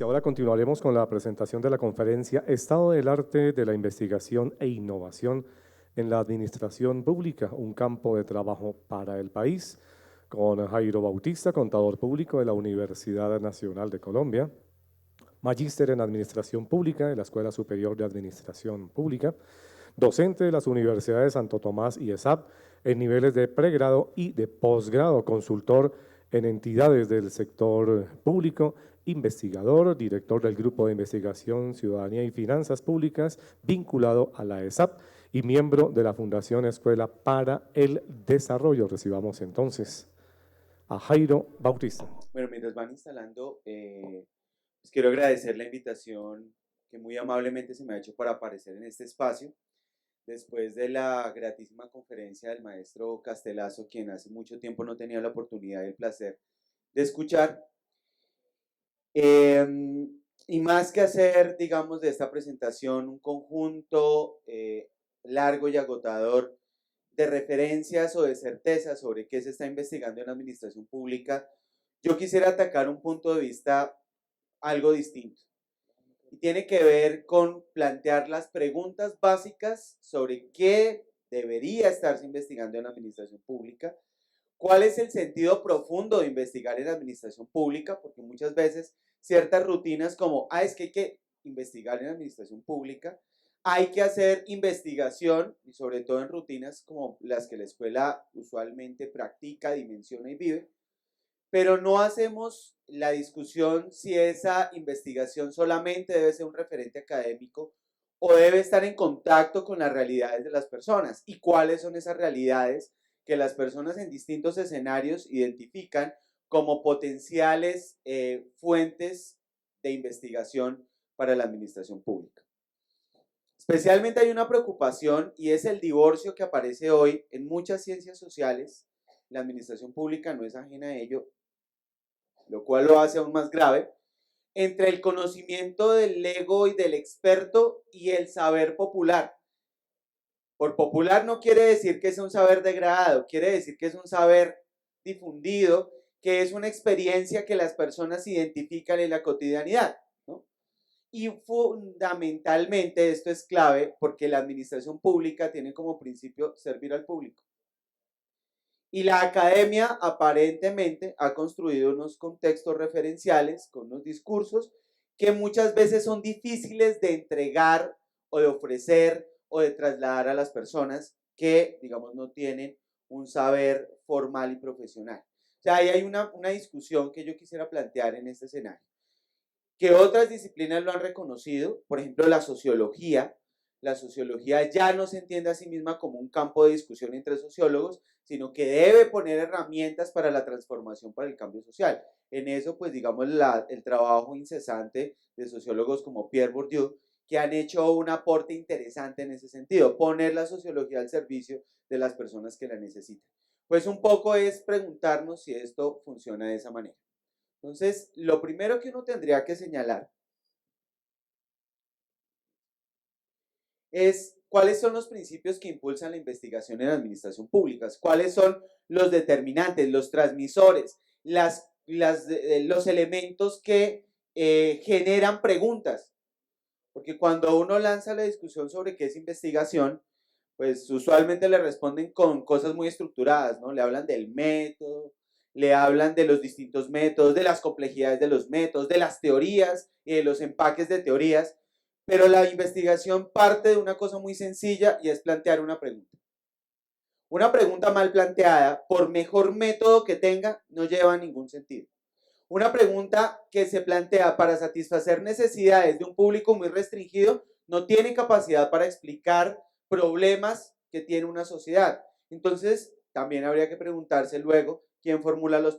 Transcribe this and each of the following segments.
Ahora continuaremos con la presentación de la conferencia Estado del Arte de la Investigación e Innovación en la Administración Pública, un campo de trabajo para el país, con Jairo Bautista, contador público de la Universidad Nacional de Colombia, magíster en Administración Pública de la Escuela Superior de Administración Pública, docente de las Universidades Santo Tomás y ESAP en niveles de pregrado y de posgrado, consultor en entidades del sector público, investigador, director del Grupo de Investigación, Ciudadanía y Finanzas Públicas, vinculado a la ESAP y miembro de la Fundación Escuela para el Desarrollo. Recibamos entonces a Jairo Bautista. Bueno, mientras van instalando, pues quiero agradecer la invitación que muy amablemente se me ha hecho para aparecer en este espacio, después de la gratísima conferencia del maestro Castelazo, quien hace mucho tiempo no tenía la oportunidad y el placer de escuchar. Y más que hacer, digamos, de esta presentación un conjunto largo y agotador de referencias o de certezas sobre qué se está investigando en la administración pública, yo quisiera atacar un punto de vista algo distinto. Y tiene que ver con plantear las preguntas básicas sobre qué debería estarse investigando en la administración pública, cuál es el sentido profundo de investigar en la administración pública, porque muchas veces ciertas rutinas como, es que hay que investigar en la administración pública, hay que hacer investigación, y sobre todo en rutinas como las que la escuela usualmente practica, dimensiona y vive, pero no hacemos la discusión si esa investigación solamente debe ser un referente académico o debe estar en contacto con las realidades de las personas y cuáles son esas realidades que las personas en distintos escenarios identifican como potenciales fuentes de investigación para la administración pública. Especialmente hay una preocupación y es el divorcio que aparece hoy en muchas ciencias sociales. La administración pública no es ajena a ello, lo cual lo hace aún más grave, entre el conocimiento del ego y del experto y el saber popular. Por popular no quiere decir que sea un saber degradado, quiere decir que es un saber difundido, que es una experiencia que las personas identifican en la cotidianidad, ¿no? Y fundamentalmente esto es clave porque la administración pública tiene como principio servir al público. Y la academia aparentemente ha construido unos contextos referenciales con unos discursos que muchas veces son difíciles de entregar o de ofrecer o de trasladar a las personas que, digamos, no tienen un saber formal y profesional. O sea, ahí hay una discusión que yo quisiera plantear en este escenario. Que otras disciplinas lo han reconocido, por ejemplo, la sociología. La sociología ya no se entiende a sí misma como un campo de discusión entre sociólogos, sino que debe poner herramientas para la transformación, para el cambio social. En eso, pues digamos, el trabajo incesante de sociólogos como Pierre Bourdieu, que han hecho un aporte interesante en ese sentido, poner la sociología al servicio de las personas que la necesitan. Pues un poco es preguntarnos si esto funciona de esa manera. Entonces, lo primero que uno tendría que señalar es cuáles son los principios que impulsan la investigación en la administración pública, cuáles son los determinantes, los transmisores, los elementos que generan preguntas. Porque cuando uno lanza la discusión sobre qué es investigación, pues usualmente le responden con cosas muy estructuradas, ¿no? Le hablan del método, le hablan de los distintos métodos, de las complejidades de los métodos, de las teorías y de los empaques de teorías, pero la investigación parte de una cosa muy sencilla y es plantear una pregunta. Una pregunta mal planteada, por mejor método que tenga, no lleva a ningún sentido. Una pregunta que se plantea para satisfacer necesidades de un público muy restringido no tiene capacidad para explicar problemas que tiene una sociedad. Entonces, también habría que preguntarse luego quién formula los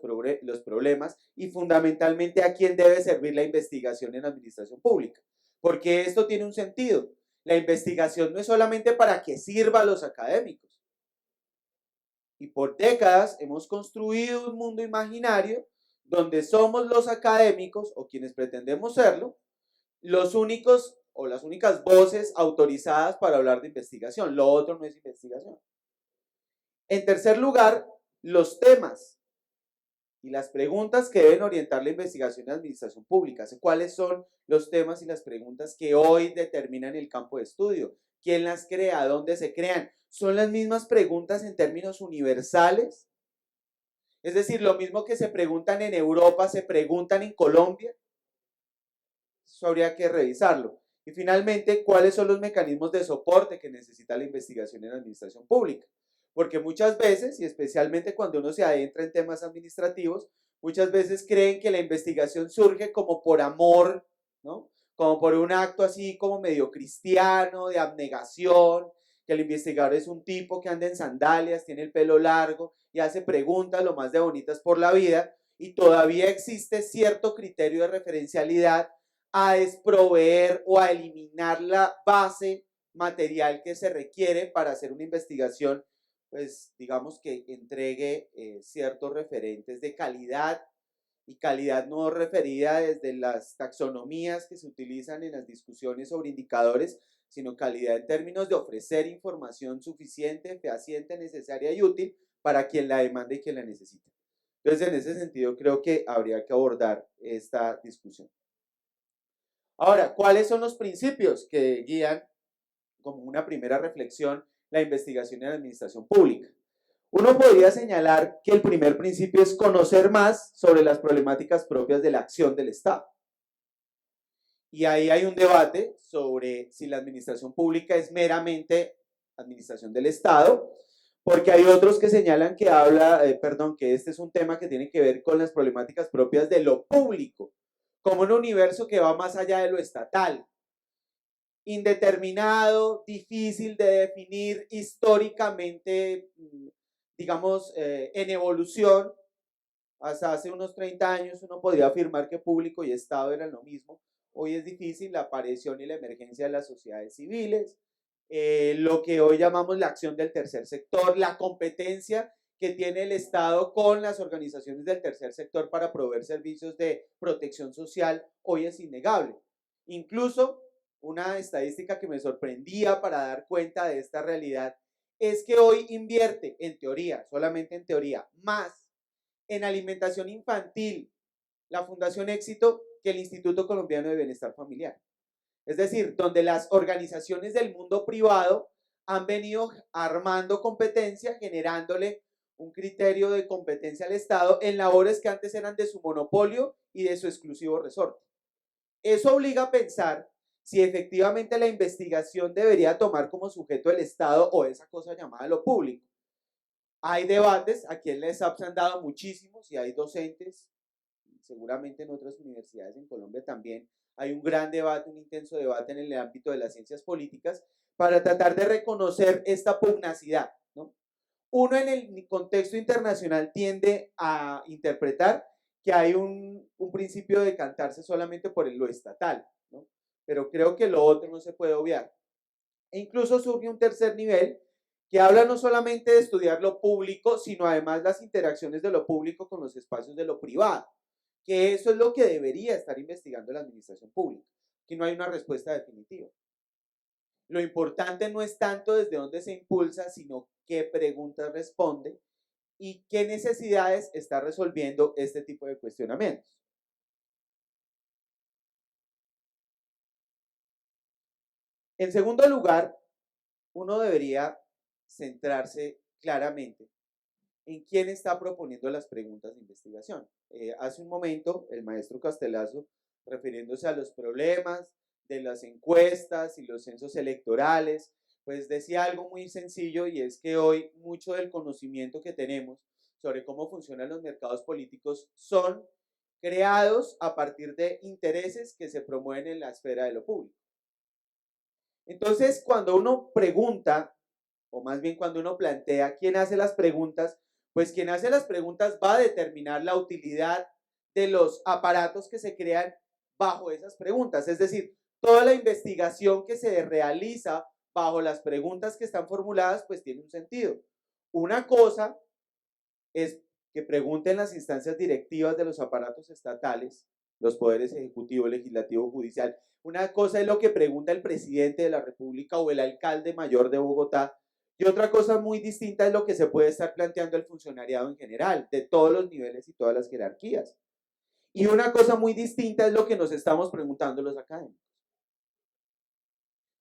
problemas y fundamentalmente a quién debe servir la investigación en la administración pública. Porque esto tiene un sentido. La investigación no es solamente para que sirva a los académicos. Y por décadas hemos construido un mundo imaginario donde somos los académicos o quienes pretendemos serlo, los únicos o las únicas voces autorizadas para hablar de investigación. Lo otro no es investigación. En tercer lugar, los temas. y las preguntas que deben orientar la investigación en administración pública. ¿Cuáles son los temas y las preguntas que hoy determinan el campo de estudio? ¿Quién las crea? ¿Dónde se crean? ¿Son las mismas preguntas en términos universales? Es decir, lo mismo que se preguntan en Europa, se preguntan en Colombia. Eso habría que revisarlo. Y finalmente, ¿cuáles son los mecanismos de soporte que necesita la investigación en administración pública? Porque muchas veces, y especialmente cuando uno se adentra en temas administrativos, muchas veces creen que la investigación surge como por amor, ¿no? Como por un acto así como medio cristiano, de abnegación, que el investigador es un tipo que anda en sandalias, tiene el pelo largo y hace preguntas lo más de bonitas por la vida, y todavía existe cierto criterio de referencialidad a desproveer o a eliminar la base material que se requiere para hacer una investigación, pues digamos que entregue ciertos referentes de calidad, y calidad no referida desde las taxonomías que se utilizan en las discusiones sobre indicadores, sino calidad en términos de ofrecer información suficiente, fehaciente, necesaria y útil para quien la demande y quien la necesite. Entonces, en ese sentido, creo que habría que abordar esta discusión. Ahora, ¿cuáles son los principios que guían, como una primera reflexión, la investigación en la administración pública? Uno podría señalar que el primer principio es conocer más sobre las problemáticas propias de la acción del Estado. Y ahí hay un debate sobre si la administración pública es meramente administración del Estado, porque hay otros que señalan que que este es un tema que tiene que ver con las problemáticas propias de lo público, como un universo que va más allá de lo estatal, indeterminado, difícil de definir, históricamente, digamos, en evolución. Hasta hace unos 30 años uno podía afirmar que público y Estado eran lo mismo. Hoy es difícil la aparición y la emergencia de las sociedades civiles, lo que hoy llamamos la acción del tercer sector, la competencia que tiene el Estado con las organizaciones del tercer sector para proveer servicios de protección social, hoy es innegable. Incluso una estadística que me sorprendía para dar cuenta de esta realidad es que hoy invierte, en teoría, solamente en teoría, más en alimentación infantil la Fundación Éxito que el Instituto Colombiano de Bienestar Familiar. Es decir, donde las organizaciones del mundo privado han venido armando competencia, generándole un criterio de competencia al Estado en labores que antes eran de su monopolio y de su exclusivo resorte. Eso obliga a pensar si efectivamente la investigación debería tomar como sujeto el Estado o esa cosa llamada lo público. Hay debates, aquí en la ESAP se han dado muchísimos y hay docentes, seguramente en otras universidades en Colombia también hay un gran debate, un intenso debate en el ámbito de las ciencias políticas para tratar de reconocer esta pugnacidad, ¿no? Uno en el contexto internacional tiende a interpretar que hay un principio de decantarse solamente por lo estatal, ¿no? Pero creo que lo otro no se puede obviar. E incluso surge un tercer nivel que habla no solamente de estudiar lo público, sino además las interacciones de lo público con los espacios de lo privado, que eso es lo que debería estar investigando la administración pública, que no hay una respuesta definitiva. Lo importante no es tanto desde dónde se impulsa, sino qué preguntas responde y qué necesidades está resolviendo este tipo de cuestionamientos. En segundo lugar, uno debería centrarse claramente en quién está proponiendo las preguntas de investigación. Hace un momento, el maestro Castelazo, refiriéndose a los problemas de las encuestas y los censos electorales, pues decía algo muy sencillo, y es que hoy mucho del conocimiento que tenemos sobre cómo funcionan los mercados políticos son creados a partir de intereses que se promueven en la esfera de lo público. Entonces, cuando uno pregunta, o más bien cuando uno plantea quién hace las preguntas, pues quien hace las preguntas va a determinar la utilidad de los aparatos que se crean bajo esas preguntas. Es decir, toda la investigación que se realiza bajo las preguntas que están formuladas, pues tiene un sentido. Una cosa es que pregunten las instancias directivas de los aparatos estatales, los poderes ejecutivo, legislativo, judicial. Una cosa es lo que pregunta el presidente de la República o el alcalde mayor de Bogotá, Y otra cosa muy distinta es lo que se puede estar planteando el funcionariado en general, de todos los niveles y todas las jerarquías. Y una cosa muy distinta es lo que nos estamos preguntando los académicos.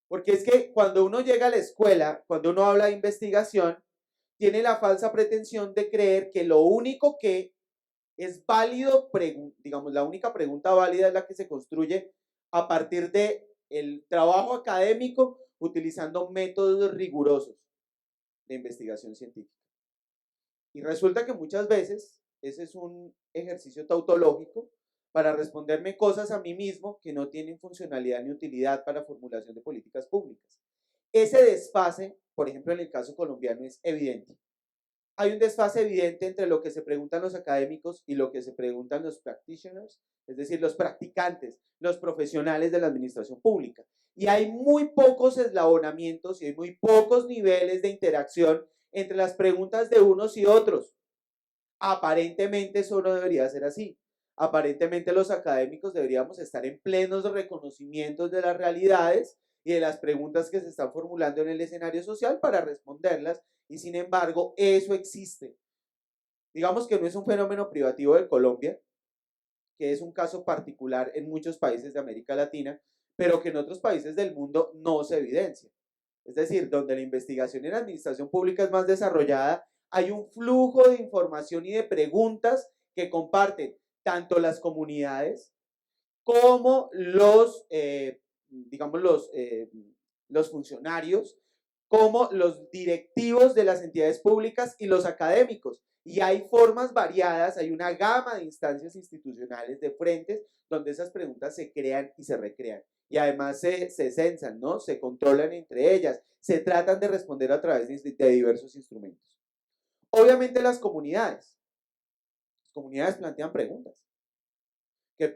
Porque es que cuando uno llega a la escuela, cuando uno habla de investigación, tiene la falsa pretensión de creer que lo único que es válido, digamos, la única pregunta válida es la que se construye a partir de el trabajo académico utilizando métodos rigurosos de investigación científica. Y resulta que muchas veces ese es un ejercicio tautológico para responderme cosas a mí mismo que no tienen funcionalidad ni utilidad para formulación de políticas públicas. Ese desfase, por ejemplo, en el caso colombiano es evidente. Hay un desfase evidente entre lo que se preguntan los académicos y lo que se preguntan los practitioners, es decir, los practicantes, los profesionales de la administración pública. Y hay muy pocos eslabonamientos y hay muy pocos niveles de interacción entre las preguntas de unos y otros. Aparentemente eso no debería ser así. Aparentemente los académicos deberíamos estar en plenos reconocimientos de las realidades y de las preguntas que se están formulando en el escenario social para responderlas, y sin embargo eso existe. Digamos que no es un fenómeno privativo de Colombia, que es un caso particular en muchos países de América Latina, pero que en otros países del mundo no se evidencia. Es decir, donde la investigación en administración pública es más desarrollada, hay un flujo de información y de preguntas que comparten tanto las comunidades como digamos, los funcionarios, como los directivos de las entidades públicas y los académicos. Y hay formas variadas, hay una gama de instancias institucionales, de frentes, donde esas preguntas se crean y se recrean. Y además se censan, ¿no? Se controlan entre ellas, se tratan de responder a través de diversos instrumentos. Obviamente las comunidades plantean preguntas.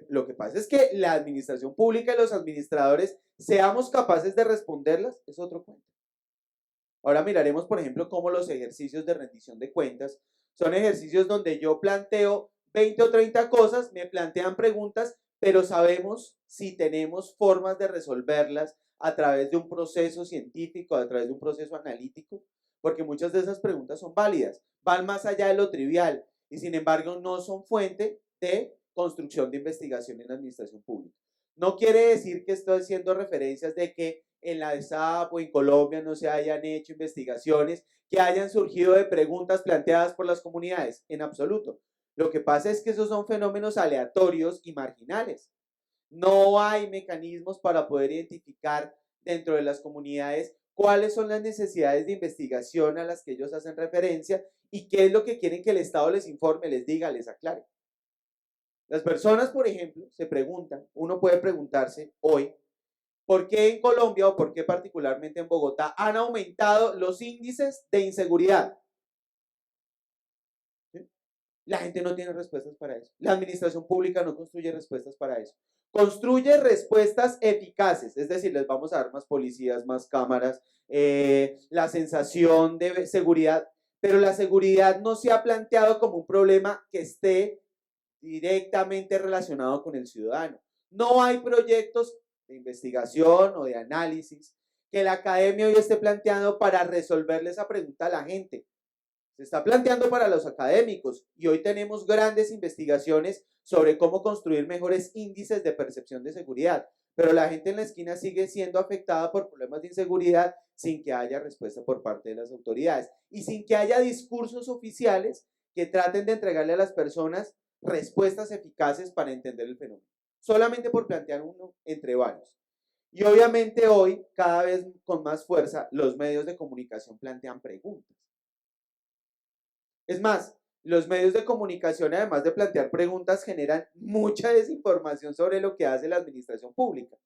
Lo que pasa es que la administración pública y los administradores seamos capaces de responderlas, es otro cuento. Ahora miraremos, por ejemplo, cómo los ejercicios de rendición de cuentas son ejercicios donde yo planteo 20 o 30 cosas, me plantean preguntas, pero sabemos si tenemos formas de resolverlas a través de un proceso científico, a través de un proceso analítico, porque muchas de esas preguntas son válidas, van más allá de lo trivial y sin embargo no son fuente de construcción de investigación en la administración pública. No quiere decir que estoy haciendo referencias de que en la SAP o en Colombia no se hayan hecho investigaciones que hayan surgido de preguntas planteadas por las comunidades, en absoluto. Lo que pasa es que esos son fenómenos aleatorios y marginales. No hay mecanismos para poder identificar dentro de las comunidades cuáles son las necesidades de investigación a las que ellos hacen referencia y qué es lo que quieren que el Estado les informe, les diga, les aclare. Las personas, por ejemplo, se preguntan, uno puede preguntarse hoy, ¿por qué en Colombia o por qué particularmente en Bogotá han aumentado los índices de inseguridad? ¿Sí? La gente no tiene respuestas para eso. La administración pública no construye respuestas para eso. Construye respuestas eficaces, es decir, les vamos a dar más policías, más cámaras, la sensación de seguridad, pero la seguridad no se ha planteado como un problema que esté directamente relacionado con el ciudadano. No hay proyectos de investigación o de análisis que la academia hoy esté planteando para resolverle esa pregunta a la gente. Se está planteando para los académicos y hoy tenemos grandes investigaciones sobre cómo construir mejores índices de percepción de seguridad, pero la gente en la esquina sigue siendo afectada por problemas de inseguridad sin que haya respuesta por parte de las autoridades y sin que haya discursos oficiales que traten de entregarle a las personas respuestas eficaces para entender el fenómeno, solamente por plantear uno entre varios. Y obviamente hoy, cada vez con más fuerza, los medios de comunicación plantean preguntas. Es más, los medios de comunicación, además de plantear preguntas, generan mucha desinformación sobre lo que hace la administración pública.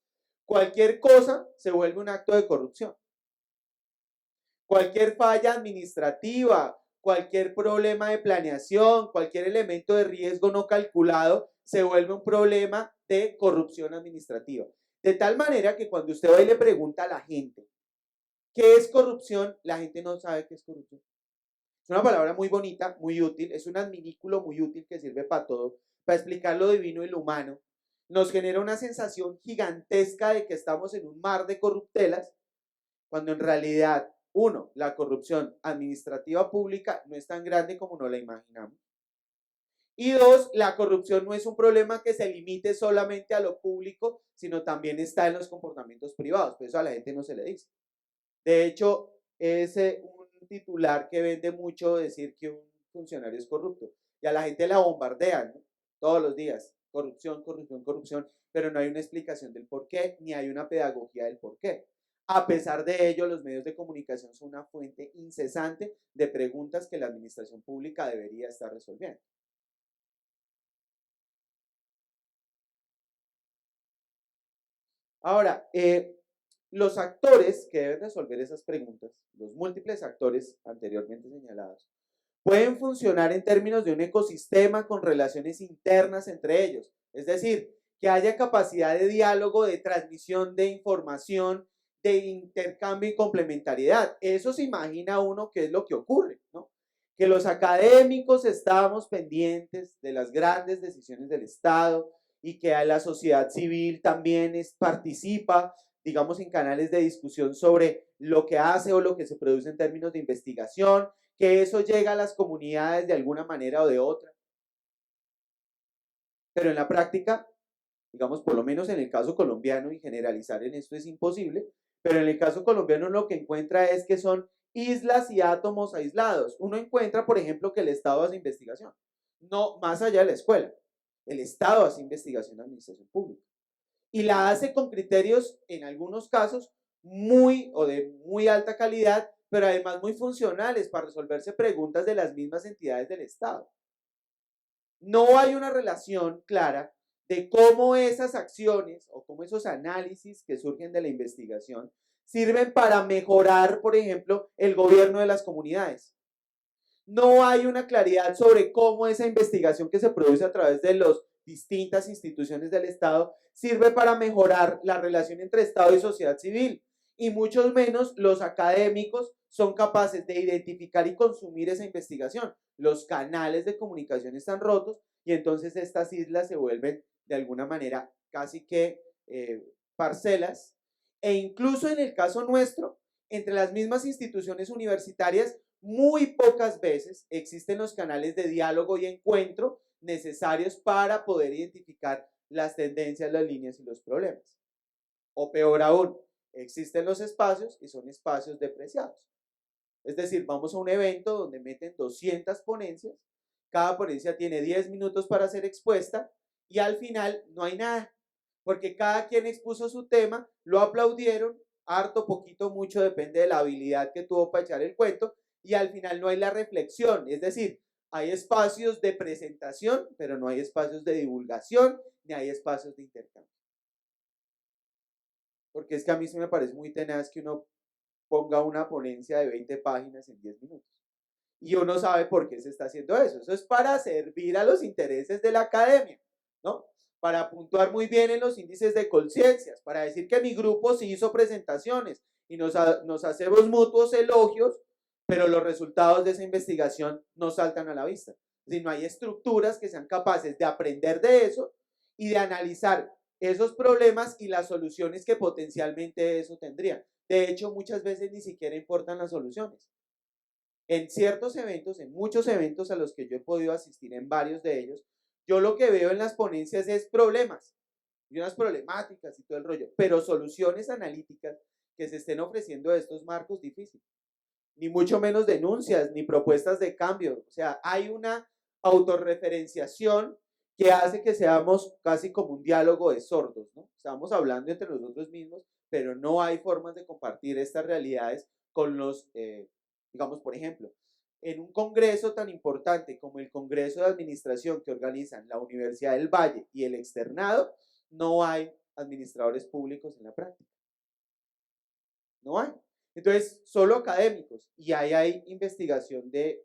Cualquier cosa se vuelve un acto de corrupción. Cualquier falla administrativa, cualquier problema de planeación, cualquier elemento de riesgo no calculado, se vuelve un problema de corrupción administrativa. De tal manera que cuando usted va y le pregunta a la gente qué es corrupción, la gente no sabe qué es corrupción. Es una palabra muy bonita, muy útil, es un adminículo muy útil que sirve para todo, para explicar lo divino y lo humano. Nos genera una sensación gigantesca de que estamos en un mar de corruptelas, cuando en realidad uno, la corrupción administrativa pública no es tan grande como nos la imaginamos. Y dos, la corrupción no es un problema que se limite solamente a lo público, sino también está en los comportamientos privados. Pero eso a la gente no se le dice. De hecho, es un titular que vende mucho decir que un funcionario es corrupto. Y a la gente la bombardean, ¿no? Todos los días. Corrupción, corrupción, corrupción. Pero no hay una explicación del por qué, ni hay una pedagogía del por qué. A pesar de ello, los medios de comunicación son una fuente incesante de preguntas que la administración pública debería estar resolviendo. Ahora, los actores que deben resolver esas preguntas, los múltiples actores anteriormente señalados, pueden funcionar en términos de un ecosistema con relaciones internas entre ellos. Es decir, que haya capacidad de diálogo, de transmisión de información, de intercambio y complementariedad. Eso se imagina uno que es lo que ocurre, ¿no? Que los académicos estamos pendientes de las grandes decisiones del Estado y que la sociedad civil también participa, digamos, en canales de discusión sobre lo que hace o lo que se produce en términos de investigación, que eso llega a las comunidades de alguna manera o de otra. Pero en la práctica, digamos, por lo menos en el caso colombiano, y generalizar en esto es imposible, pero en el caso colombiano lo que encuentra es que son islas y átomos aislados. Uno encuentra, por ejemplo, que el Estado hace investigación, no más allá de la escuela. El Estado hace investigación de administración pública y la hace con criterios, en algunos casos, muy o de muy alta calidad, pero además muy funcionales para resolverse preguntas de las mismas entidades del Estado. No hay una relación clara de cómo esas acciones o cómo esos análisis que surgen de la investigación sirven para mejorar, por ejemplo, el gobierno de las comunidades. No hay una claridad sobre cómo esa investigación que se produce a través de las distintas instituciones del Estado sirve para mejorar la relación entre Estado y sociedad civil. Y mucho menos los académicos son capaces de identificar y consumir esa investigación. Los canales de comunicación están rotos y entonces estas islas se vuelven de alguna manera casi que parcelas. E incluso en el caso nuestro, entre las mismas instituciones universitarias, muy pocas veces existen los canales de diálogo y encuentro necesarios para poder identificar las tendencias, las líneas y los problemas. O peor aún, existen los espacios y son espacios depreciados. Es decir, vamos a un evento donde meten 200 ponencias, cada ponencia tiene 10 minutos para ser expuesta y al final no hay nada, porque cada quien expuso su tema, lo aplaudieron, harto, poquito, mucho, depende de la habilidad que tuvo para echar el cuento, y al final no hay la reflexión, es decir, hay espacios de presentación, pero no hay espacios de divulgación, ni hay espacios de intercambio. Porque es que a mí se me parece muy tenaz que uno ponga una ponencia de 20 páginas en 10 minutos. Y uno sabe por qué se está haciendo eso. Eso es para servir a los intereses de la academia, ¿no? Para puntuar muy bien en los índices de conciencias, para decir que mi grupo sí hizo presentaciones y nos hacemos mutuos elogios, pero los resultados de esa investigación no saltan a la vista. Si no hay estructuras que sean capaces de aprender de eso y de analizar esos problemas y las soluciones que potencialmente eso tendría. De hecho, muchas veces ni siquiera importan las soluciones. En ciertos eventos, en muchos eventos a los que yo he podido asistir, en varios de ellos, yo lo que veo en las ponencias es problemas y unas problemáticas y todo el rollo, pero soluciones analíticas que se estén ofreciendo de estos marcos difíciles, ni mucho menos denuncias, ni propuestas de cambio. O sea, hay una autorreferenciación que hace que seamos casi como un diálogo de sordos, ¿no? Estamos hablando entre nosotros mismos, pero no hay formas de compartir estas realidades con los, digamos, por ejemplo, en un congreso tan importante como el Congreso de Administración que organizan la Universidad del Valle y el Externado, no hay administradores públicos en la práctica. No hay. Entonces, solo académicos. Y ahí hay investigación de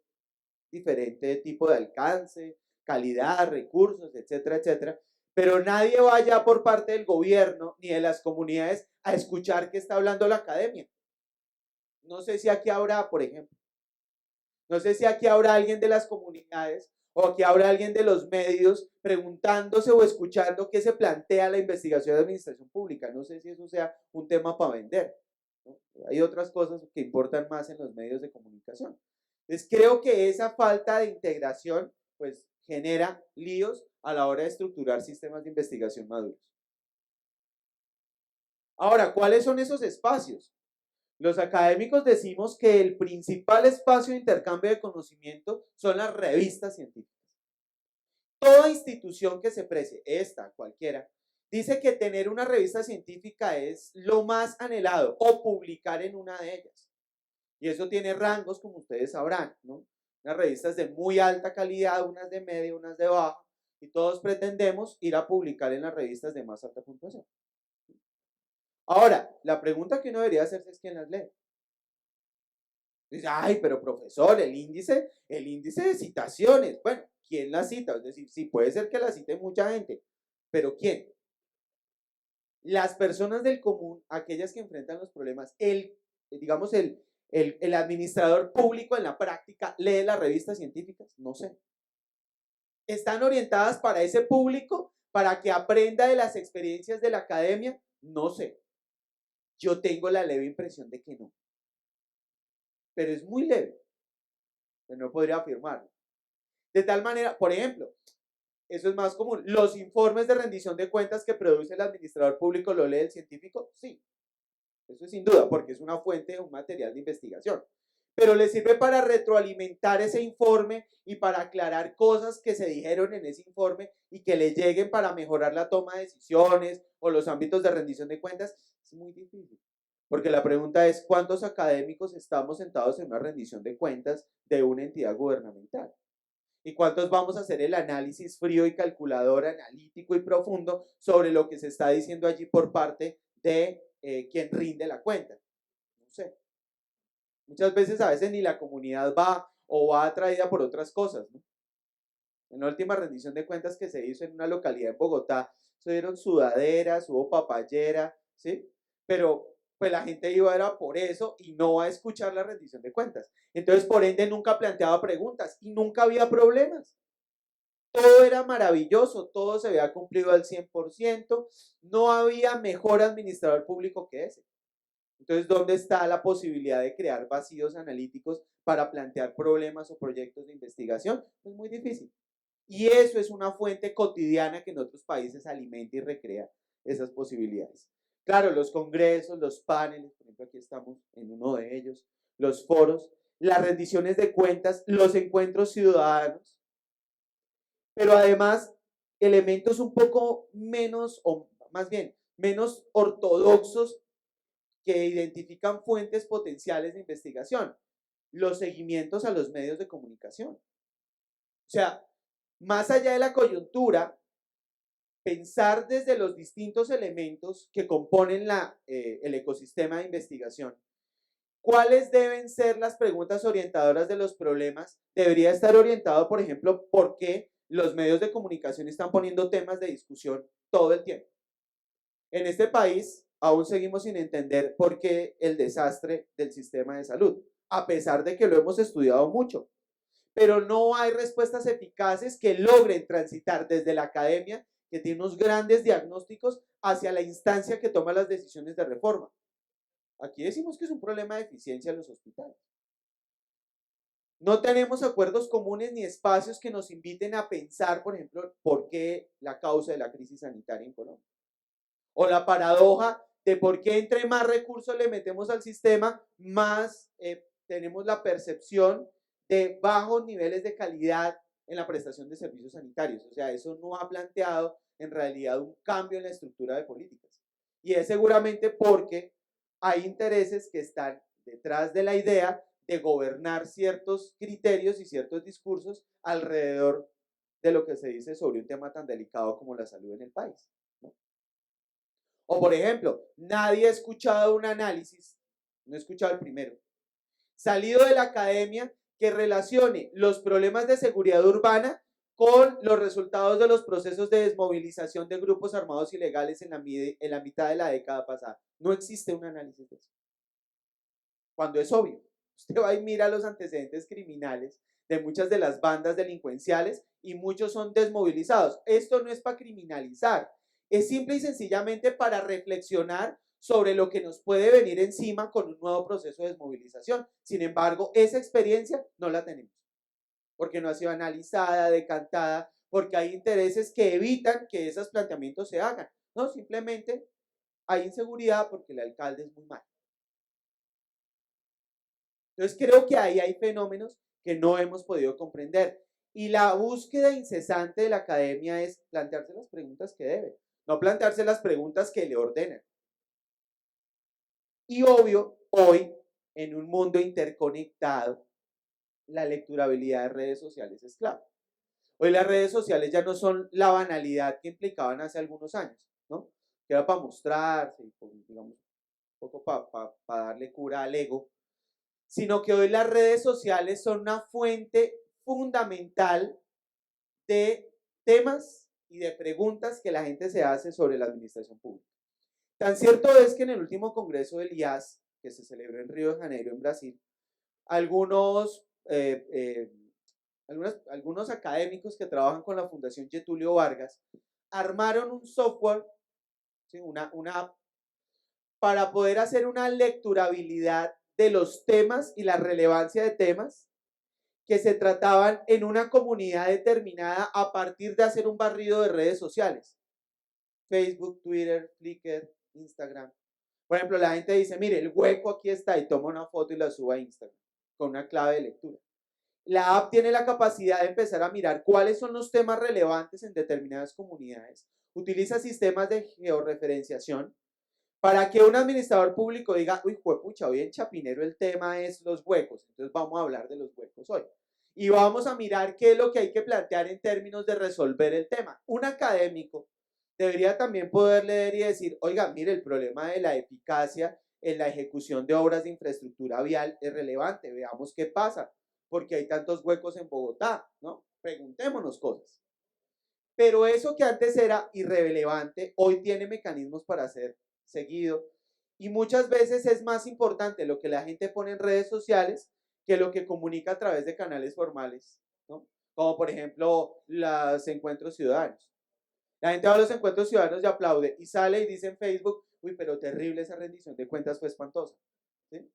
diferente tipo de alcance, calidad, recursos, etcétera, etcétera. Pero nadie va allá por parte del gobierno ni de las comunidades a escuchar qué está hablando la academia. No sé si aquí habrá, por ejemplo, no sé si aquí habrá alguien de las comunidades o aquí habrá alguien de los medios preguntándose o escuchando qué se plantea la investigación de administración pública. No sé si eso sea un tema para vender. ¿no? Hay otras cosas que importan más en los medios de comunicación. Entonces creo que esa falta de integración pues genera líos a la hora de estructurar sistemas de investigación maduros. Ahora, ¿cuáles son esos espacios? Los académicos decimos que el principal espacio de intercambio de conocimiento son las revistas científicas. Toda institución que se precie, esta, cualquiera, dice que tener una revista científica es lo más anhelado o publicar en una de ellas. Y eso tiene rangos, como ustedes sabrán, ¿no? Unas revistas de muy alta calidad, unas de media, unas de baja, y todos pretendemos ir a publicar en las revistas de más alta puntuación. Ahora, la pregunta que uno debería hacerse es ¿quién las lee? Dice, ay, pero profesor, el índice de citaciones. Bueno, ¿quién la cita? Es decir, sí puede ser que la cite mucha gente, pero ¿quién? Las personas del común, aquellas que enfrentan los problemas, digamos, el administrador público en la práctica lee las revistas científicas, no sé. ¿Están orientadas para ese público, para que aprenda de las experiencias de la academia? No sé. Yo tengo la leve impresión de que no. Pero es muy leve. Pero no podría afirmarlo. De tal manera, por ejemplo, eso es más común. ¿Los informes de rendición de cuentas que produce el administrador público lo lee el científico? Sí. Eso es sin duda, porque es una fuente, un material de investigación. Pero le sirve para retroalimentar ese informe y para aclarar cosas que se dijeron en ese informe y que le lleguen para mejorar la toma de decisiones o los ámbitos de rendición de cuentas. Es muy difícil. Porque la pregunta es, ¿cuántos académicos estamos sentados en una rendición de cuentas de una entidad gubernamental? ¿Y cuántos vamos a hacer el análisis frío y calculador, analítico y profundo sobre lo que se está diciendo allí por parte de quien rinde la cuenta? No sé. Muchas veces a veces ni la comunidad va o va atraída por otras cosas, ¿no? En la última rendición de cuentas que se hizo en una localidad en Bogotá, se dieron sudaderas, hubo papayera, ¿sí? Pero pues la gente iba era por eso y no a escuchar la rendición de cuentas. Entonces, por ende, nunca planteaba preguntas y nunca había problemas. Todo era maravilloso, todo se había cumplido al 100%, no había mejor administrador público que ese. Entonces, ¿dónde está la posibilidad de crear vacíos analíticos para plantear problemas o proyectos de investigación? Es muy difícil. Y eso es una fuente cotidiana que en otros países alimenta y recrea esas posibilidades. Claro, los congresos, los paneles, por ejemplo, aquí estamos en uno de ellos, los foros, las rendiciones de cuentas, los encuentros ciudadanos, pero además elementos un poco menos, o más bien, menos ortodoxos que identifican fuentes potenciales de investigación, los seguimientos a los medios de comunicación. O sea, más allá de la coyuntura, pensar desde los distintos elementos que componen el ecosistema de investigación, ¿cuáles deben ser las preguntas orientadoras de los problemas? Debería estar orientado, por ejemplo, por qué los medios de comunicación están poniendo temas de discusión todo el tiempo. En este país aún seguimos sin entender por qué el desastre del sistema de salud, a pesar de que lo hemos estudiado mucho. Pero no hay respuestas eficaces que logren transitar desde la academia, que tiene unos grandes diagnósticos, hacia la instancia que toma las decisiones de reforma. Aquí decimos que es un problema de eficiencia en los hospitales. No tenemos acuerdos comunes ni espacios que nos inviten a pensar, por ejemplo, por qué la causa de la crisis sanitaria en Colombia. O la paradoja de por qué entre más recursos le metemos al sistema, más tenemos la percepción de bajos niveles de calidad en la prestación de servicios sanitarios. O sea, eso no ha planteado en realidad un cambio en la estructura de políticas. Y es seguramente porque hay intereses que están detrás de la idea de gobernar ciertos criterios y ciertos discursos alrededor de lo que se dice sobre un tema tan delicado como la salud en el país, ¿no? O por ejemplo, nadie ha escuchado un análisis, no he escuchado el primero, salido de la academia que relacione los problemas de seguridad urbana con los resultados de los procesos de desmovilización de grupos armados ilegales en la mitad de la década pasada. No existe un análisis de eso. Cuando es obvio, usted va y mira los antecedentes criminales de muchas de las bandas delincuenciales y muchos son desmovilizados. Esto no es para criminalizar, es simple y sencillamente para reflexionar sobre lo que nos puede venir encima con un nuevo proceso de desmovilización. Sin embargo, esa experiencia no la tenemos, porque no ha sido analizada, decantada, porque hay intereses que evitan que esos planteamientos se hagan. No, simplemente hay inseguridad porque el alcalde es muy malo. Entonces creo que ahí hay fenómenos que no hemos podido comprender. Y la búsqueda incesante de la academia es plantearse las preguntas que debe, no plantearse las preguntas que le ordenan. Y obvio, hoy, en un mundo interconectado, la lecturabilidad de redes sociales es clave. Hoy las redes sociales ya no son la banalidad que implicaban hace algunos años, ¿no? Que era para mostrarse, digamos, un poco para darle cura al ego, sino que hoy las redes sociales son una fuente fundamental de temas y de preguntas que la gente se hace sobre la administración pública. Tan cierto es que en el último congreso del IAS, que se celebró en Río de Janeiro, en Brasil, algunos académicos que trabajan con la Fundación Getulio Vargas armaron un software, ¿sí? una app, para poder hacer una lecturabilidad de los temas y la relevancia de temas que se trataban en una comunidad determinada a partir de hacer un barrido de redes sociales. Facebook, Twitter, Flickr, Instagram. Por ejemplo, la gente dice, mire, el hueco aquí está, y toma una foto y la sube a Instagram con una clave de lectura. La app tiene la capacidad de empezar a mirar cuáles son los temas relevantes en determinadas comunidades. Utiliza sistemas de georreferenciación para que un administrador público diga, uy, juepucha, hoy en Chapinero el tema es los huecos, entonces vamos a hablar de los huecos hoy. Y vamos a mirar qué es lo que hay que plantear en términos de resolver el tema. Un académico debería también poder leer y decir, oiga, mire, el problema de la eficacia en la ejecución de obras de infraestructura vial es relevante, veamos qué pasa, porque hay tantos huecos en Bogotá, ¿no? Preguntémonos cosas. Pero eso que antes era irrelevante, hoy tiene mecanismos para ser seguido. Y muchas veces es más importante lo que la gente pone en redes sociales que lo que comunica a través de canales formales, ¿no? Como por ejemplo los encuentros ciudadanos. La gente va a los encuentros ciudadanos y aplaude y sale y dice en Facebook, uy, pero terrible, esa rendición de cuentas fue espantosa, ¿sí?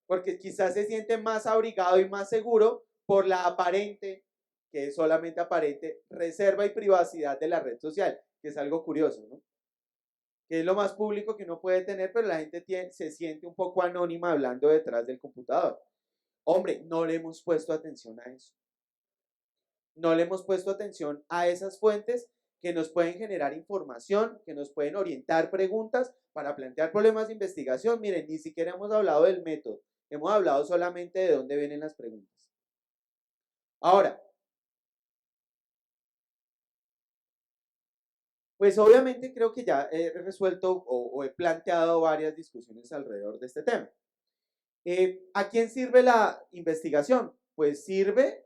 Porque quizás se siente más abrigado y más seguro por la aparente, que es solamente aparente, reserva y privacidad de la red social, que es algo curioso, ¿no? Que es lo más público que uno puede tener, pero la gente se siente un poco anónima hablando detrás del computador. Hombre, no le hemos puesto atención a eso. No le hemos puesto atención a esas fuentes que nos pueden generar información, que nos pueden orientar preguntas para plantear problemas de investigación. Miren, ni siquiera hemos hablado del método, hemos hablado solamente de dónde vienen las preguntas. Ahora, pues obviamente creo que ya he resuelto o he planteado varias discusiones alrededor de este tema. ¿A quién sirve la investigación? Pues sirve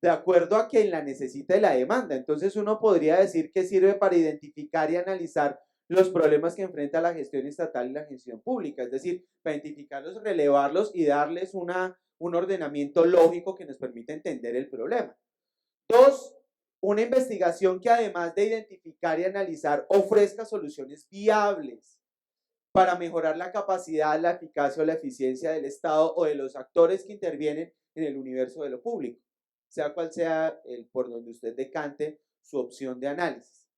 de acuerdo a quien la necesita y la demanda. Entonces uno podría decir que sirve para identificar y analizar los problemas que enfrenta la gestión estatal y la gestión pública, es decir, para identificarlos, relevarlos y darles un ordenamiento lógico que nos permita entender el problema. Dos, una investigación que además de identificar y analizar ofrezca soluciones viables para mejorar la capacidad, la eficacia o la eficiencia del Estado o de los actores que intervienen en el universo de lo público, sea cual sea el por donde usted decante su opción de análisis.